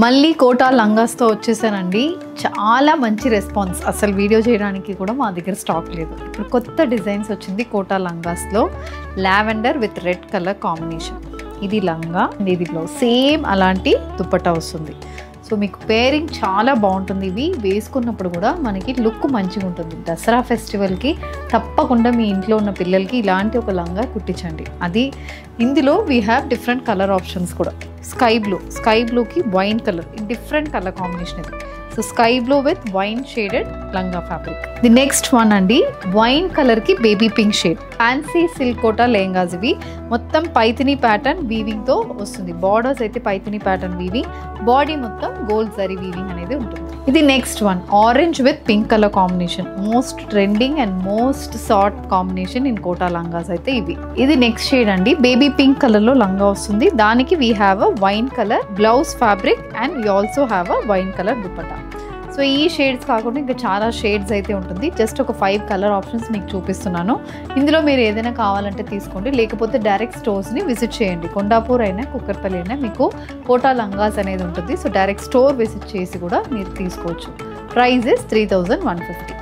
మళ్ళీ కోటా లంగాస్తో వచ్చేసానండి. చాలా మంచి రెస్పాన్స్. అసలు వీడియో చేయడానికి కూడా మా దగ్గర స్టాక్ లేదు. ఇప్పుడు కొత్త డిజైన్స్ వచ్చింది కోటా లంగాస్లో. Lavender with red colour combination. ఇది లంగా, ఇది బ్లౌజ్. సేమ్ అలాంటి దుపట్టా వస్తుంది. సో మీకు పేరింగ్ చాలా బాగుంటుంది. ఇవి వేసుకున్నప్పుడు కూడా మనకి లుక్ మంచిగా ఉంటుంది. దసరా ఫెస్టివల్కి తప్పకుండా మీ ఇంట్లో ఉన్న పిల్లలకి ఇలాంటి ఒక లంగా కుట్టించండి. అది ఇందులో we have different colour options కూడా. స్కై బ్లూకి wine colour, different colour combination ఇది. So sky blue with wine shaded లంగా ఫ్యాబ్రిక్. ది నెక్స్ట్ వన్ అండి, వైన్ కలర్కి baby pink shade. Fancy silk Kota lehengas ఇవి. మొత్తం పైథిని ప్యాటర్న్ వీవింగ్తో వస్తుంది. బార్డర్స్ అయితే పైథిని ప్యాటర్న్ వీవింగ్, బాడీ మొత్తం గోల్డ్ జరీ వీవింగ్ అనేది ఉంటుంది. ఇది next one, orange with pink colour combination. Most trending and most sort combination in quota langas అయితే ఇవి. ఇది నెక్స్ట్ షేడ్ అండి, బేబీ పింక్ కలర్లో లంగా వస్తుంది. దానికి we have a wine colour blouse fabric and we also have a wine colour dupatta. So ఈ shades కాకుండా ఇంకా చాలా షేడ్స్ అయితే ఉంటుంది. జస్ట్ ఒక 5 కలర్ ఆప్షన్స్ మీకు చూపిస్తున్నాను. ఇందులో మీరు ఏదైనా కావాలంటే తీసుకోండి, లేకపోతే డైరెక్ట్ స్టోర్స్ని విజిట్ చేయండి. కొండాపూర్ అయినా కుక్కర్పల్లి అయినా మీకు కోటా లంగాస్ అనేది ఉంటుంది. సో డైరెక్ట్ స్టోర్ విజిట్ చేసి కూడా మీరు తీసుకోవచ్చు. Price is 3150.